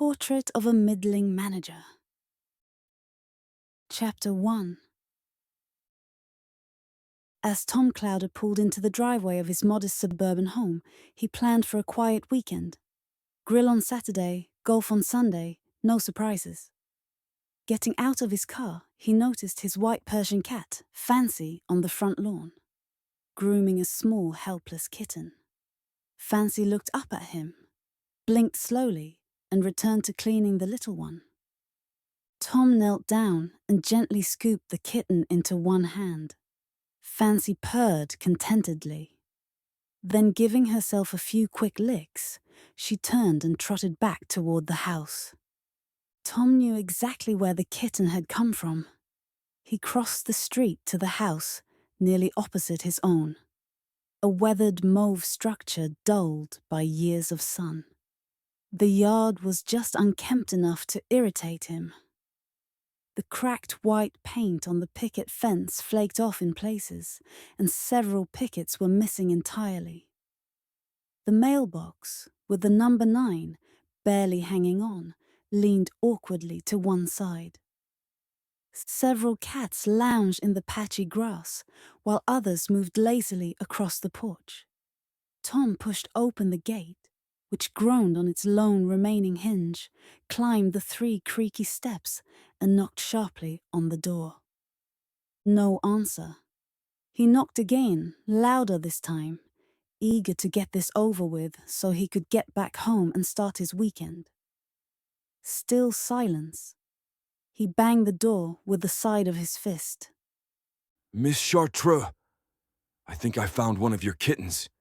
Portrait of a Middling Manager. Chapter 1. As Tom Clowder pulled into the driveway of his modest suburban home, he planned for a quiet weekend. Grill on Saturday, golf on Sunday, no surprises. Getting out of his car, he noticed his white Persian cat, Fancy, on the front lawn, grooming a small, helpless kitten. Fancy looked up at him, blinked slowly, and returned to cleaning the little one. Tom knelt down and gently scooped the kitten into one hand. Fancy purred contentedly. Then, giving herself a few quick licks, she turned and trotted back toward the house. Tom knew exactly where the kitten had come from. He crossed the street to the house, nearly opposite his own, a weathered mauve structure dulled by years of sun. The yard was just unkempt enough to irritate him. The cracked white paint on the picket fence flaked off in places, and several pickets were missing entirely. The mailbox, with the number 9 barely hanging on, leaned awkwardly to one side. Several cats lounged in the patchy grass, while others moved lazily across the porch. Tom pushed open the gate, which groaned on its lone remaining hinge, climbed the 3 creaky steps, and knocked sharply on the door. No answer. He knocked again, louder this time, eager to get this over with so he could get back home and start his weekend. Still silence. He banged the door with the side of his fist. Miss Chartreux, I think I found one of your kittens.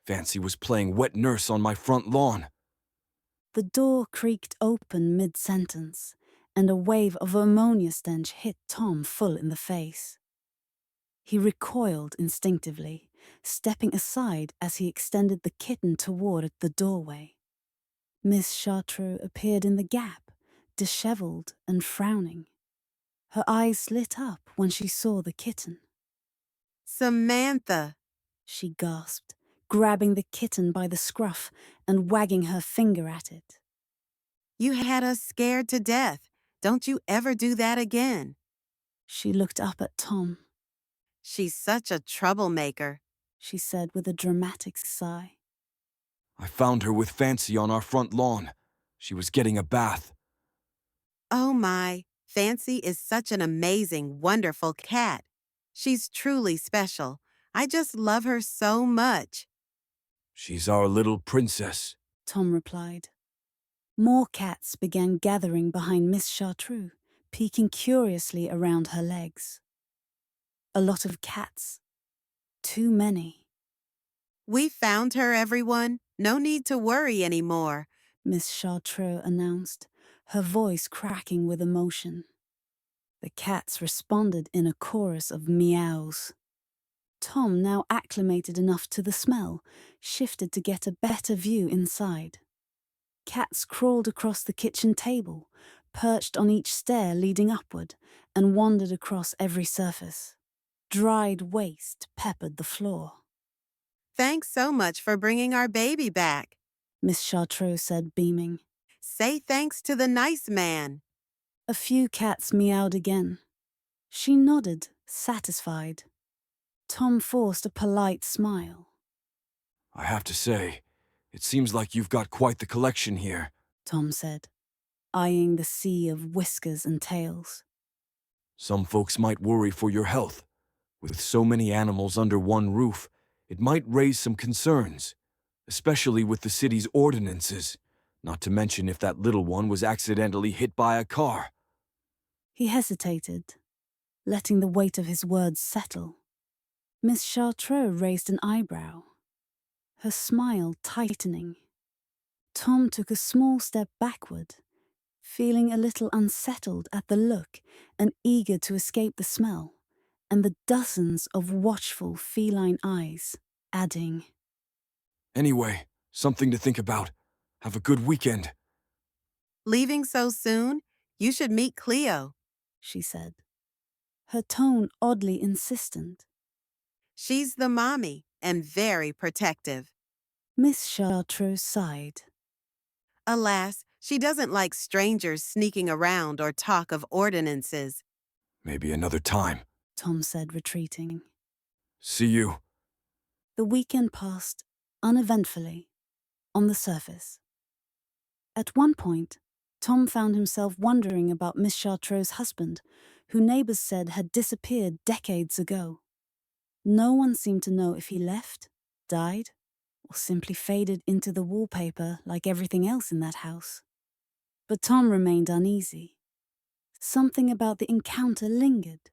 Fancy was playing wet nurse on my front lawn. The door creaked open mid-sentence, and a wave of ammonia stench hit Tom full in the face. He recoiled instinctively, stepping aside as he extended the kitten toward the doorway. Miss Chartreux appeared in the gap, disheveled and frowning. Her eyes lit up when she saw the kitten. "Samantha," she gasped, grabbing the kitten by the scruff and wagging her finger at it. "you had us scared to death. Don't you ever do that again." She looked up at Tom. "She's such a troublemaker," she said with a dramatic sigh. I found her with Fancy on our front lawn. She was getting a bath. "Oh my, Fancy is such an amazing, wonderful cat. She's truly special. I just love her so much." She's our little princess, Tom replied. More cats began gathering behind Miss Chartreux, peeking curiously around her legs. A lot of cats. Too many. "We found her, everyone. No need to worry anymore," Miss Chartreux announced, her voice cracking with emotion. The cats responded in a chorus of meows. Tom, now acclimated enough to the smell, shifted to get a better view inside. Cats crawled across the kitchen table, perched on each stair leading upward, and wandered across every surface. Dried waste peppered the floor. "Thanks so much for bringing our baby back," Miss Chartreux said, beaming. "Say thanks to the nice man." A few cats meowed again. She nodded, satisfied. Tom forced a polite smile. I have to say, it seems like you've got quite the collection here, Tom said, eyeing the sea of whiskers and tails. Some folks might worry for your health. With so many animals under one roof, it might raise some concerns, especially with the city's ordinances, not to mention if that little one was accidentally hit by a car. He hesitated, letting the weight of his words settle. Miss Chartreux raised an eyebrow, her smile tightening. Tom took a small step backward, feeling a little unsettled at the look and eager to escape the smell, and the dozens of watchful feline eyes, adding, Anyway, something to think about. Have a good weekend. "Leaving so soon? You should meet Cleo," she said, her tone oddly insistent. "She's the mommy and very protective." Miss Chartreux sighed. "Alas, She doesn't like strangers sneaking around or talk of ordinances. Maybe another time. Tom said, retreating. See you. The weekend passed uneventfully on the surface. At one point, Tom found himself wondering about Miss Chartreux's husband, who neighbors said had disappeared decades ago. No one seemed to know if he left, died, or simply faded into the wallpaper like everything else in that house. But Tom remained uneasy. Something about the encounter lingered.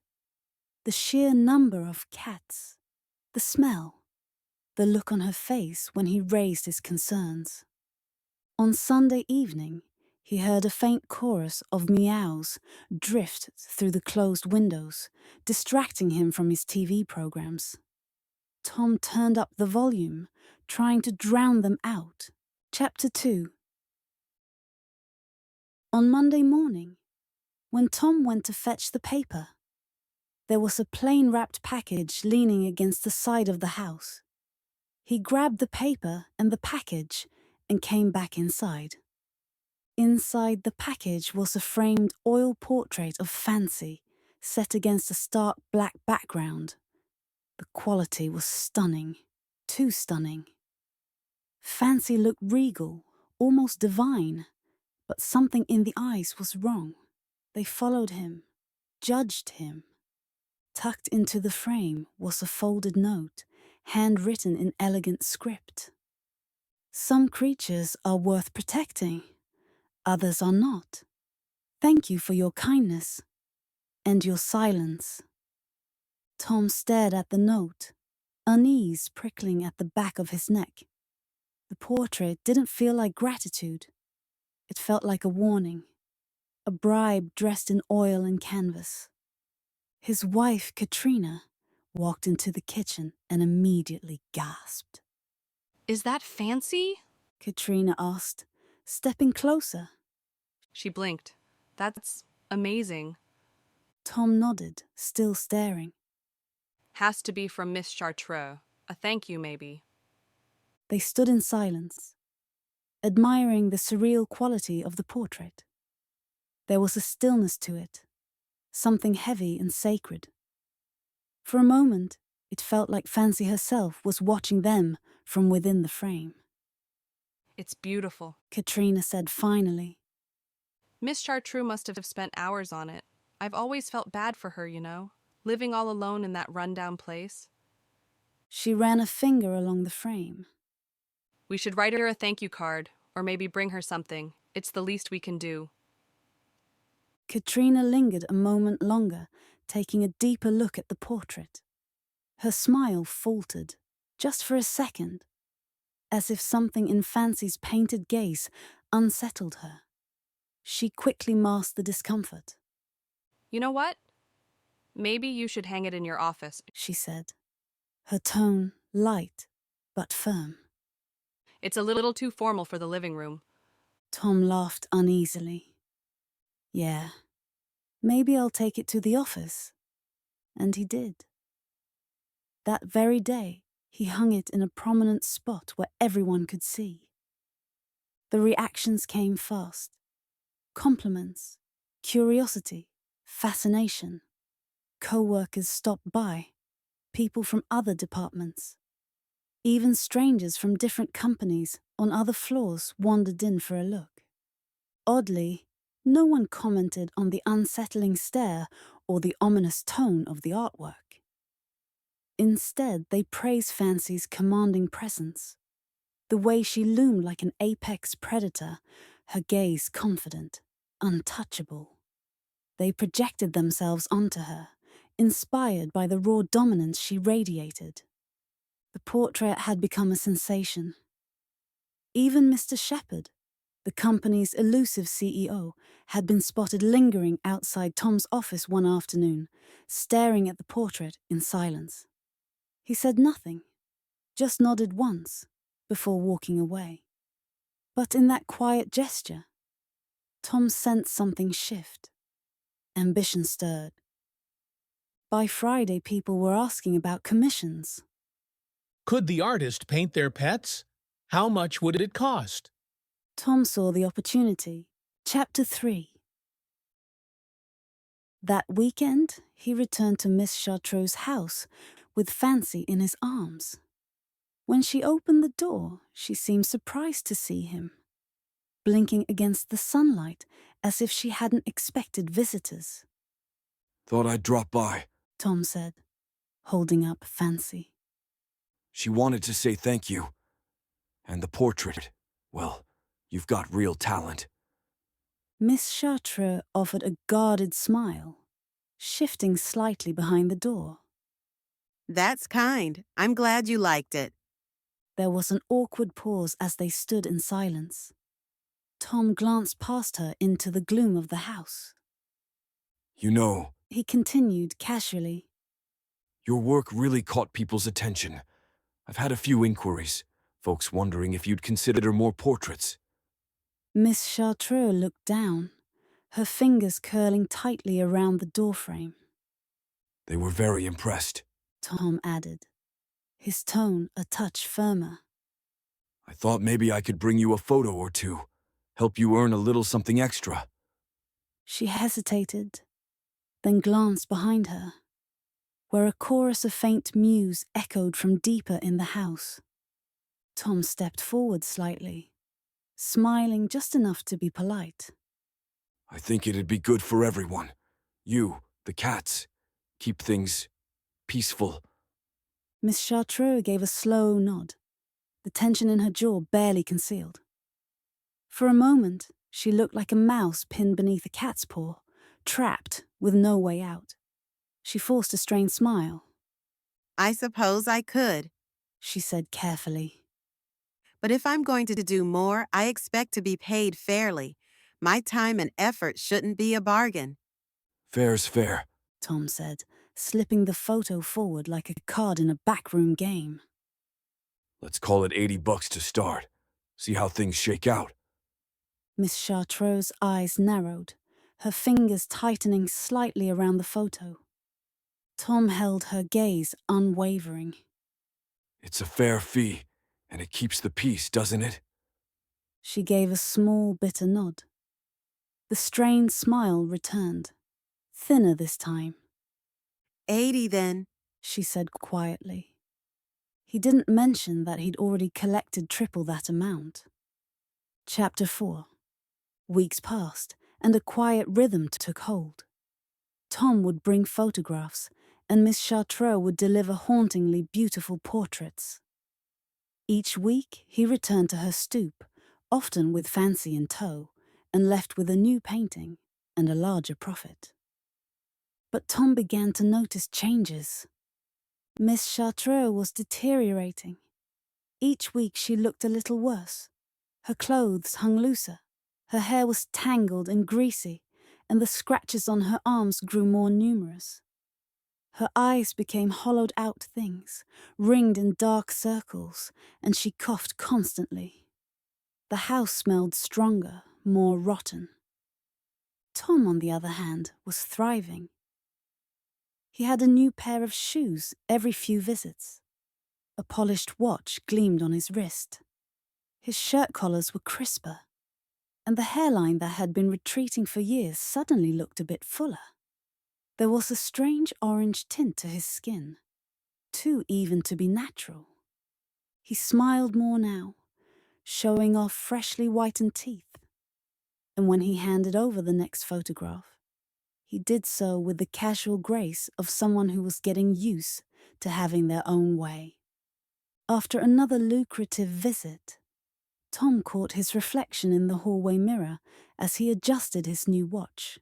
The sheer number of cats, the smell, the look on her face when he raised his concerns. On Sunday evening, he heard a faint chorus of meows drift through the closed windows, distracting him from his TV programs. Tom turned up the volume, trying to drown them out. Chapter 2. On Monday morning, when Tom went to fetch the paper, there was a plain-wrapped package leaning against the side of the house. He grabbed the paper and the package and came back inside. Inside the package was a framed oil portrait of Fancy, set against a stark black background. The quality was stunning, too stunning. Fancy looked regal, almost divine, but something in the eyes was wrong. They followed him, judged him. Tucked into the frame was a folded note, handwritten in elegant script. Some creatures are worth protecting, others are not. Thank you for your kindness and your silence. Tom stared at the note, unease prickling at the back of his neck. The portrait didn't feel like gratitude. It felt like a warning, a bribe dressed in oil and canvas. His wife, Katrina, walked into the kitchen and immediately gasped. Is that Fancy? Katrina asked, stepping closer. She blinked. That's amazing. Tom nodded, still staring. Has to be from Miss Chartreux. A thank you, maybe. They stood in silence, admiring the surreal quality of the portrait. There was a stillness to it, something heavy and sacred. For a moment, it felt like Fancy herself was watching them from within the frame. It's beautiful. Katrina said finally. Miss Chartreux must have spent hours on it. I've always felt bad for her, living all alone in that rundown place. She ran a finger along the frame. We should write her a thank you card, or maybe bring her something. It's the least we can do. Katrina lingered a moment longer, taking a deeper look at the portrait. Her smile faltered, just for a second, as if something in Fancy's painted gaze unsettled her. She quickly masked the discomfort. You know what? Maybe you should hang it in your office, she said, her tone light but firm. It's a little too formal for the living room. Tom laughed uneasily. Yeah, maybe I'll take it to the office. And he did. That very day, he hung it in a prominent spot where everyone could see. The reactions came fast. Compliments, curiosity, fascination. Co-workers stopped by, people from other departments. Even strangers from different companies on other floors wandered in for a look. Oddly, no one commented on the unsettling stare or the ominous tone of the artwork. Instead, they praised Fancy's commanding presence, the way she loomed like an apex predator, her gaze confident, untouchable. They projected themselves onto her, inspired by the raw dominance she radiated. The portrait had become a sensation. Even Mr. Shepherd, the company's elusive CEO, had been spotted lingering outside Tom's office one afternoon, staring at the portrait in silence. He said nothing, just nodded once, before walking away. But in that quiet gesture, Tom sensed something shift. Ambition stirred. By Friday, people were asking about commissions. Could the artist paint their pets? How much would it cost? Tom saw the opportunity. Chapter 3. That weekend, he returned to Miss Chartreux's house with Fancy in his arms. When she opened the door, she seemed surprised to see him, blinking against the sunlight as if she hadn't expected visitors. Thought I'd drop by. Tom said, holding up Fancy. She wanted to say thank you. And the portrait, well, you've got real talent. Miss Chartreux offered a guarded smile, shifting slightly behind the door. That's kind. I'm glad you liked it. There was an awkward pause as they stood in silence. Tom glanced past her into the gloom of the house. You know, He continued casually. your work really caught people's attention. I've had a few inquiries, folks wondering if you'd consider more portraits. Miss Chartreux looked down, her fingers curling tightly around the doorframe. They were very impressed. Tom added, his tone a touch firmer. I thought maybe I could bring you a photo or two, help you earn a little something extra. She hesitated, then glanced behind her, where a chorus of faint mews echoed from deeper in the house. Tom stepped forward slightly, smiling just enough to be polite. I think it'd be good for everyone. You, the cats. Keep things peaceful. Miss Chartreux gave a slow nod, the tension in her jaw barely concealed. For a moment, she looked like a mouse pinned beneath a cat's paw, trapped with no way out. She forced a strained smile. I suppose I could. She said carefully. But if I'm going to do more, I expect to be paid fairly. My time and effort shouldn't be a bargain. Fair's fair. Tom said, slipping the photo forward like a card in a backroom game. Let's call it $80 to start. See how things shake out. Miss Chartreux's eyes narrowed, her fingers tightening slightly around the photo. Tom held her gaze unwavering. It's a fair fee, and it keeps the peace, doesn't it? She gave a small, bitter nod. The strained smile returned, thinner this time. 80 then. She said quietly. He didn't mention that he'd already collected triple that amount. Chapter 4. Weeks passed, and a quiet rhythm took hold. Tom would bring photographs, and Miss Chartreux would deliver hauntingly beautiful portraits. Each week, he returned to her stoop, often with Fancy in tow, and left with a new painting and a larger profit. But Tom began to notice changes. Miss Chartreux was deteriorating. Each week she looked a little worse. Her clothes hung looser, her hair was tangled and greasy, and the scratches on her arms grew more numerous. Her eyes became hollowed-out things, ringed in dark circles, and she coughed constantly. The house smelled stronger, more rotten. Tom, on the other hand, was thriving. He had a new pair of shoes every few visits. A polished watch gleamed on his wrist. His shirt collars were crisper, and the hairline that had been retreating for years suddenly looked a bit fuller. There was a strange orange tint to his skin, too even to be natural. He smiled more now, showing off freshly whitened teeth. And when he handed over the next photograph, he did so with the casual grace of someone who was getting used to having their own way. After another lucrative visit, Tom caught his reflection in the hallway mirror as he adjusted his new watch.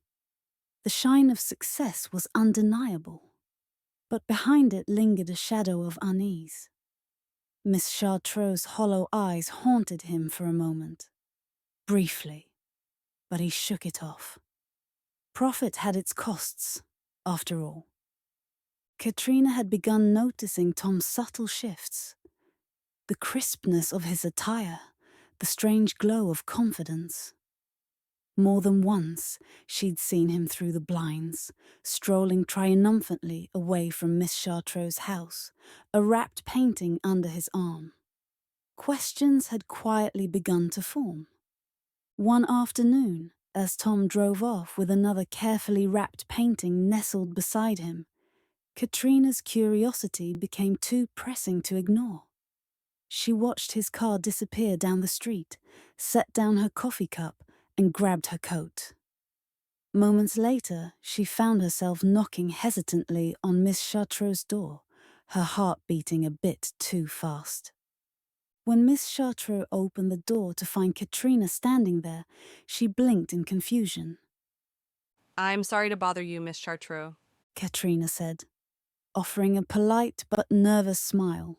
The shine of success was undeniable, but behind it lingered a shadow of unease. Miss Chartreux's hollow eyes haunted him for a moment. Briefly, but he shook it off. Profit had its costs, after all. Katrina had begun noticing Tom's subtle shifts. The crispness of his attire, the strange glow of confidence. More than once, she'd seen him through the blinds, strolling triumphantly away from Miss Chartreux's house, a wrapped painting under his arm. Questions had quietly begun to form. One afternoon, as Tom drove off with another carefully wrapped painting nestled beside him, Katrina's curiosity became too pressing to ignore. She watched his car disappear down the street, set down her coffee cup, and grabbed her coat. Moments later, she found herself knocking hesitantly on Miss Chartreux's door, her heart beating a bit too fast. When Miss Chartreux opened the door to find Katrina standing there, she blinked in confusion. I'm sorry to bother you, Miss Chartreux. Katrina said, offering a polite but nervous smile.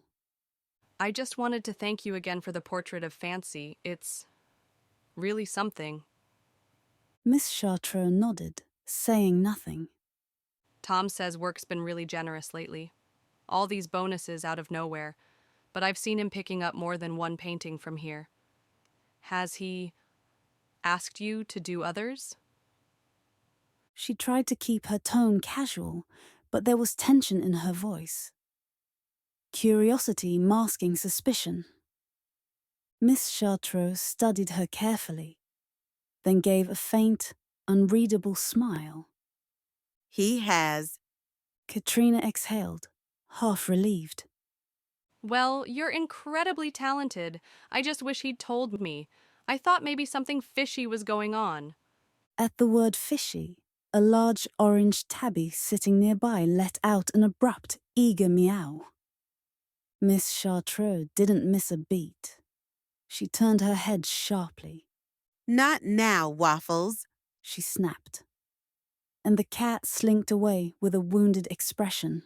I just wanted to thank you again for the portrait of Fancy. It's really something. Miss Chartreux nodded, saying nothing. Tom says work's been really generous lately. All these bonuses out of nowhere, but I've seen him picking up more than one painting from here. Has he asked you to do others? She tried to keep her tone casual, but there was tension in her voice. Curiosity masking suspicion. Miss Chartreux studied her carefully, then gave a faint, unreadable smile. He has. Katrina exhaled, half relieved. Well, you're incredibly talented. I just wish he'd told me. I thought maybe something fishy was going on. At the word fishy, a large orange tabby sitting nearby let out an abrupt, eager meow. Miss Chartreux didn't miss a beat. She turned her head sharply. Not now, Waffles. She snapped. And the cat slinked away with a wounded expression.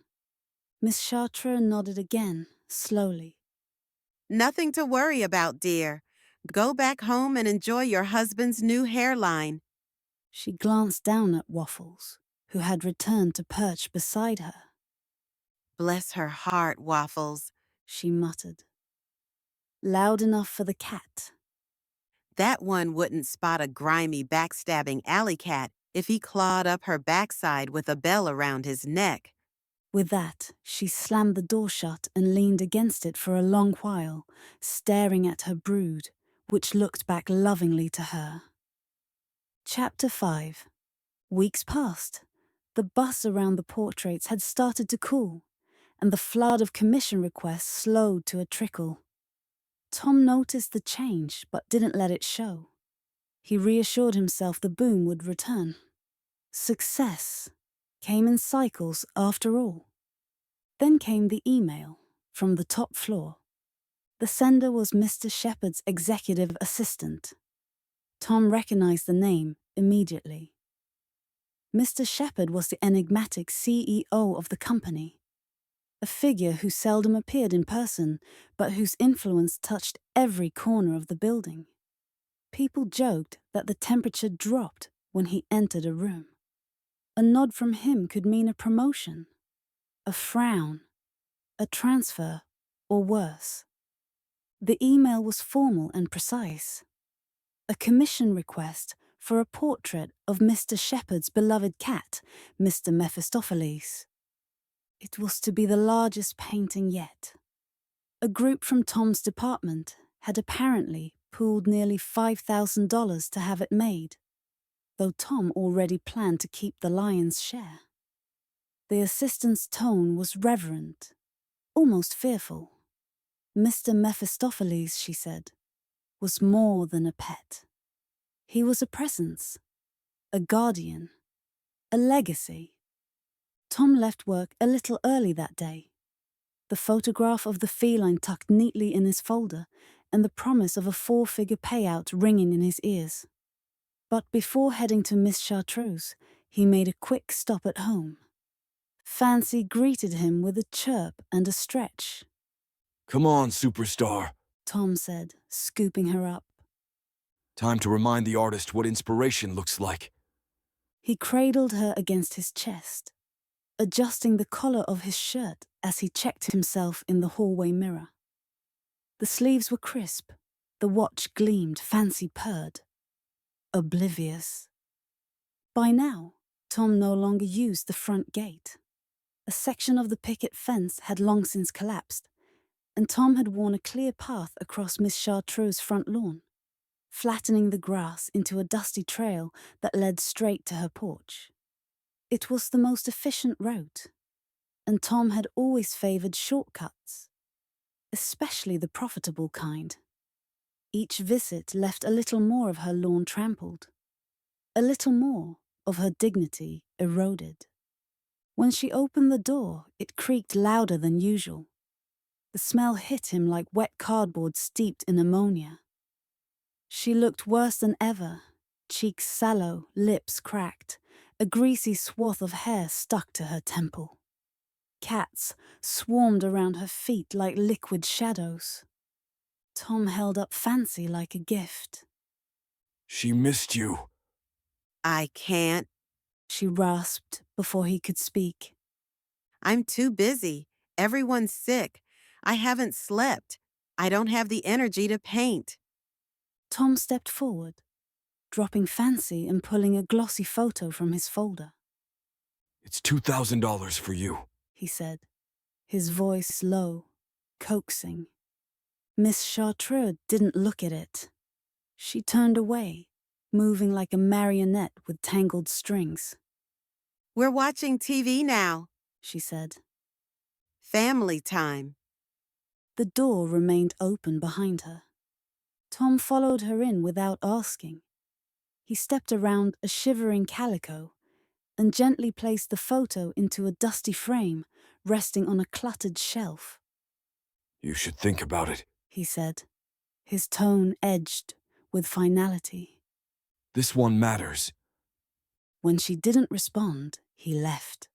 Miss Chartreux nodded again, slowly. Nothing to worry about, dear. Go back home and enjoy your husband's new hairline. She glanced down at Waffles, who had returned to perch beside her. Bless her heart, Waffles. She muttered. Loud enough for the cat. That one wouldn't spot a grimy, backstabbing alley cat if he clawed up her backside with a bell around his neck. With that, she slammed the door shut and leaned against it for a long while, staring at her brood, which looked back lovingly to her. Chapter 5. Weeks passed. The buzz around the portraits had started to cool, and the flood of commission requests slowed to a trickle. Tom noticed the change, but didn't let it show. He reassured himself the boom would return. Success came in cycles after all. Then came the email from the top floor. The sender was Mr. Shepard's executive assistant. Tom recognized the name immediately. Mr. Shepard was the enigmatic CEO of the company, a figure who seldom appeared in person, but whose influence touched every corner of the building. People joked that the temperature dropped when he entered a room. A nod from him could mean a promotion, a frown, a transfer, or worse. The email was formal and precise. A commission request for a portrait of Mr. Shepard's beloved cat, Mr. Mephistopheles. It was to be the largest painting yet. A group from Tom's department had apparently pooled nearly $5,000 to have it made, though Tom already planned to keep the lion's share. The assistant's tone was reverent, almost fearful. Mr. Mephistopheles, she said, was more than a pet. He was a presence, a guardian, a legacy. Tom left work a little early that day. The photograph of the feline tucked neatly in his folder and the promise of a 4-figure payout ringing in his ears. But before heading to Miss Chartreux's, he made a quick stop at home. Fancy greeted him with a chirp and a stretch. Come on, superstar. Tom said, scooping her up. Time to remind the artist what inspiration looks like. He cradled her against his chest, adjusting the collar of his shirt as he checked himself in the hallway mirror. The sleeves were crisp, the watch gleamed, Fancy purred. Oblivious. By now, Tom no longer used the front gate. A section of the picket fence had long since collapsed, and Tom had worn a clear path across Miss Chartreux's front lawn. flattening the grass into a dusty trail that led straight to her porch. It was the most efficient route, and Tom had always favored shortcuts, especially the profitable kind. Each visit left a little more of her lawn trampled, a little more of her dignity eroded. When she opened the door, it creaked louder than usual. The smell hit him like wet cardboard steeped in ammonia. She looked worse than ever, cheeks sallow, lips cracked, a greasy swath of hair stuck to her temple. Cats swarmed around her feet like liquid shadows. Tom held up Fancy like a gift. She missed you. I can't. She rasped before he could speak. I'm too busy. Everyone's sick. I haven't slept. I don't have the energy to paint. Tom stepped forward, dropping Fancy and pulling a glossy photo from his folder. It's $2,000 for you, he said, his voice low, coaxing. Miss Chartreux didn't look at it. She turned away, moving like a marionette with tangled strings. We're watching TV now, she said. Family time. The door remained open behind her. Tom followed her in without asking. He stepped around a shivering calico and gently placed the photo into a dusty frame resting on a cluttered shelf. You should think about it, he said, his tone edged with finality. This one matters. When she didn't respond, he left.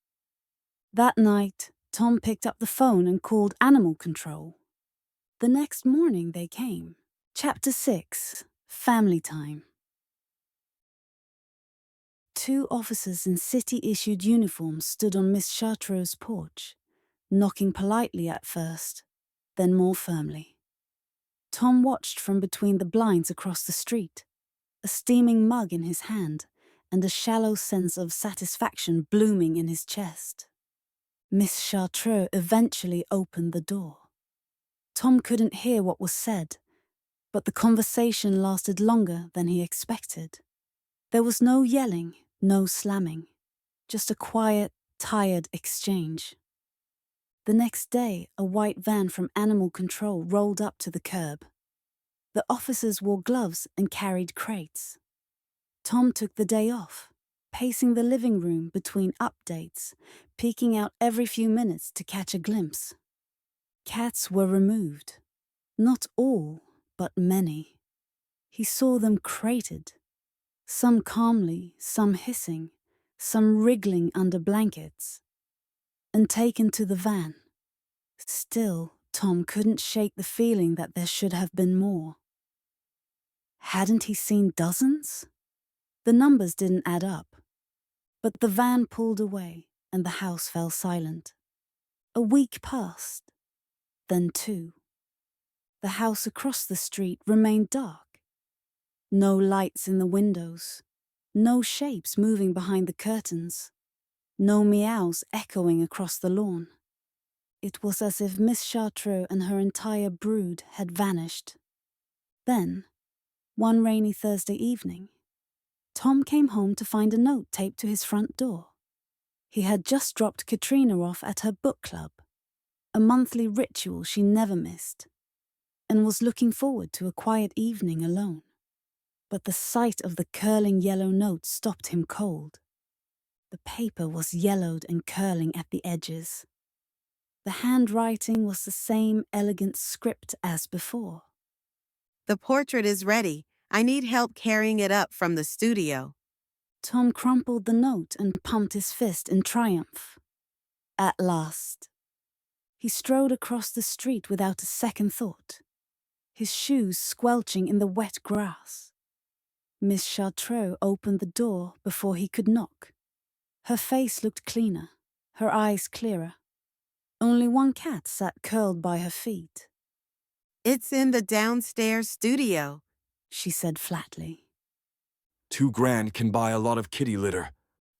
That night, Tom picked up the phone and called animal control. The next morning they came. Chapter 6, Family Time. 2 officers in city-issued uniforms stood on Miss Chartreux's porch, knocking politely at first, then more firmly. Tom watched from between the blinds across the street, a steaming mug in his hand and a shallow sense of satisfaction blooming in his chest. Miss Chartreux eventually opened the door. Tom couldn't hear what was said, but the conversation lasted longer than he expected. There was no yelling, no slamming, just a quiet, tired exchange. The next day, a white van from Animal Control rolled up to the curb. The officers wore gloves and carried crates. Tom took the day off, pacing the living room between updates, peeking out every few minutes to catch a glimpse. Cats were removed. Not all, but many. He saw them crated, some calmly, some hissing, some wriggling under blankets, and taken to the van. Still, Tom couldn't shake the feeling that there should have been more. Hadn't he seen dozens? The numbers didn't add up. But the van pulled away, and the house fell silent. A week passed, then 2. The house across the street remained dark. No lights in the windows, no shapes moving behind the curtains, no meows echoing across the lawn. It was as if Miss Chartreux and her entire brood had vanished. Then, one rainy Thursday evening, Tom came home to find a note taped to his front door. He had just dropped Katrina off at her book club, a monthly ritual she never missed, and was looking forward to a quiet evening alone. But the sight of the curling yellow note stopped him cold. The paper was yellowed and curling at the edges. The handwriting was the same elegant script as before. The portrait is ready. I need help carrying it up from the studio. Tom crumpled the note and pumped his fist in triumph. At last. He strode across the street without a second thought, his shoes squelching in the wet grass. Miss Chartreux opened the door before he could knock. Her face looked cleaner, her eyes clearer. Only one cat sat curled by her feet. It's in the downstairs studio, she said flatly. $2,000 can buy a lot of kitty litter,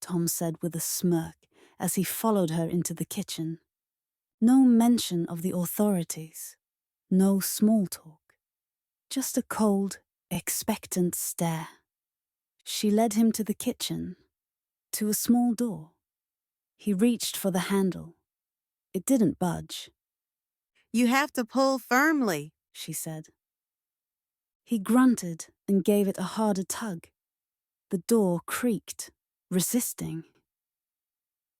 Tom said with a smirk as he followed her into the kitchen. No mention of the authorities, no small talk, just a cold, expectant stare. She led him to the kitchen, to a small door. He reached for the handle. It didn't budge, You have to pull firmly. she said. He grunted and gave it a harder tug. The door creaked, resisting.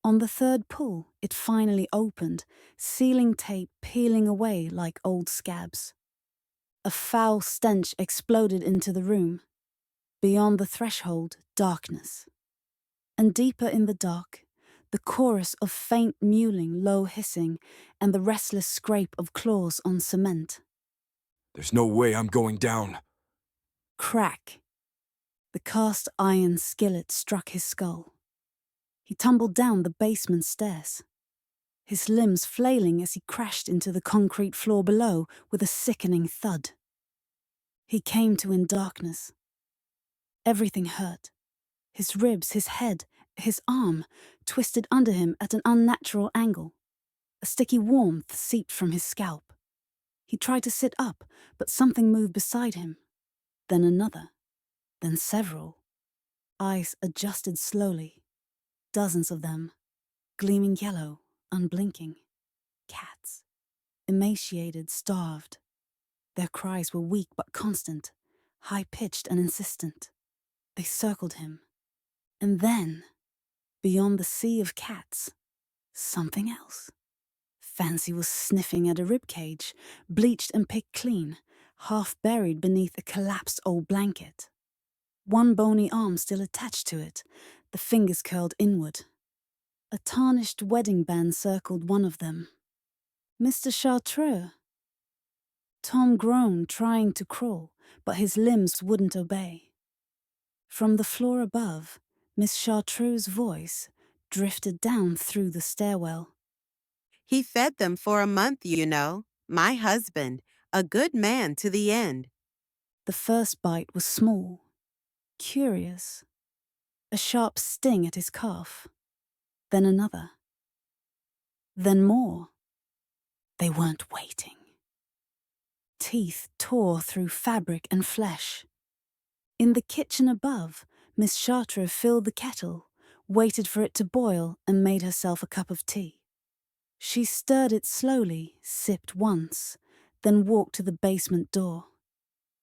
On the third pull, it finally opened, sealing tape peeling away like old scabs. A foul stench exploded into the room. Beyond the threshold, darkness. And deeper in the dark, the chorus of faint mewling, low hissing, and the restless scrape of claws on cement. There's no way I'm going down. Crack. The cast iron skillet struck his skull. He tumbled down the basement stairs, his limbs flailing as he crashed into the concrete floor below with a sickening thud. He came to in darkness. Everything hurt. His ribs, his head, his arm, twisted under him at an unnatural angle. A sticky warmth seeped from his scalp. He tried to sit up, but something moved beside him. Then another. Then several. Eyes adjusted slowly. Dozens of them. Gleaming yellow, unblinking. Cats. Emaciated, starved. Their cries were weak but constant, high-pitched and insistent. They circled him. And then, beyond the sea of cats, something else. Fancy was sniffing at a ribcage, bleached and picked clean, half buried beneath a collapsed old blanket. One bony arm still attached to it, the fingers curled inward. A tarnished wedding band circled one of them. Mr. Chartreux. Tom groaned, trying to crawl, but his limbs wouldn't obey. From the floor above, Miss Chartreux's voice drifted down through the stairwell. He fed them for a month, you know. My husband, a good man to the end. The first bite was small, curious, a sharp sting at his calf. Then another. Then more. They weren't waiting. Teeth tore through fabric and flesh. In the kitchen above, Miss Chartreux filled the kettle, waited for it to boil, and made herself a cup of tea. She stirred it slowly, sipped once, then walked to the basement door.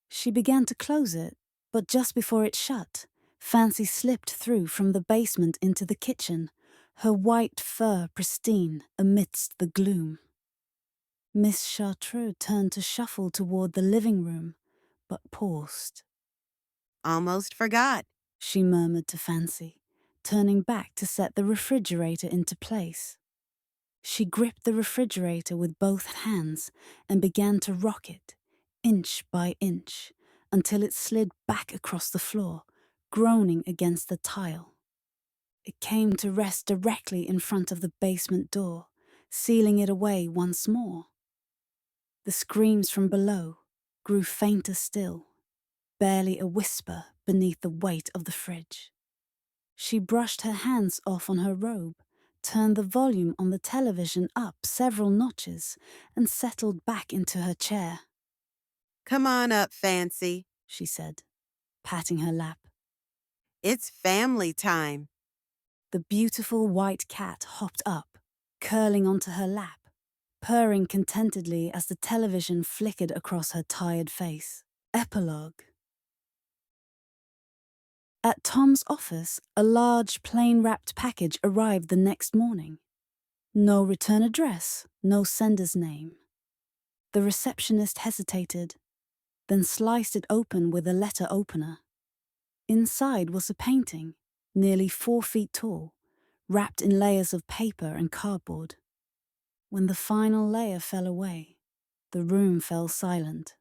She began to close it, but just before it shut, Fancy slipped through from the basement into the kitchen, her white fur pristine amidst the gloom. Miss Chartreux turned to shuffle toward the living room, but paused. Almost forgot. She murmured to Fancy, turning back to set the refrigerator into place. She gripped the refrigerator with both hands and began to rock it, inch by inch, until it slid back across the floor, groaning against the tile. It came to rest directly in front of the basement door, sealing it away once more. The screams from below grew fainter still, barely a whisper beneath the weight of the fridge. She brushed her hands off on her robe, turned the volume on the television up several notches, and settled back into her chair. Come on up, Fancy, she said, patting her lap. It's family time. The beautiful white cat hopped up, curling onto her lap, purring contentedly as the television flickered across her tired face. Epilogue. At Tom's office, a large, plain-wrapped package arrived the next morning. No return address, no sender's name. The receptionist hesitated, then sliced it open with a letter opener. Inside was a painting, nearly 4 feet tall, wrapped in layers of paper and cardboard. When the final layer fell away, the room fell silent.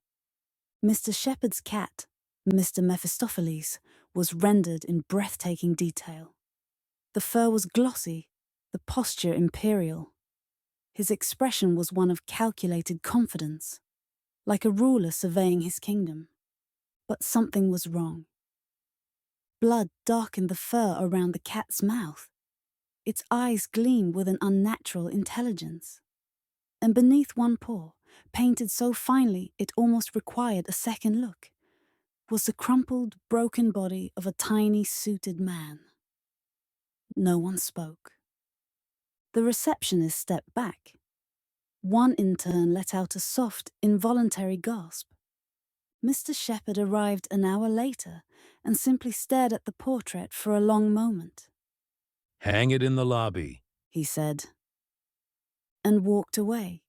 Mr. Shepherd's cat, Mr. Mephistopheles, was rendered in breathtaking detail. The fur was glossy, the posture imperial. His expression was one of calculated confidence, like a ruler surveying his kingdom. But something was wrong. Blood darkened the fur around the cat's mouth. Its eyes gleamed with an unnatural intelligence. And beneath one paw, painted so finely it almost required a second look, was the crumpled, broken body of a tiny, suited man. No one spoke. The receptionist stepped back. One intern let out a soft, involuntary gasp. Mr. Shepherd arrived an hour later and simply stared at the portrait for a long moment. Hang it in the lobby. He said, and walked away.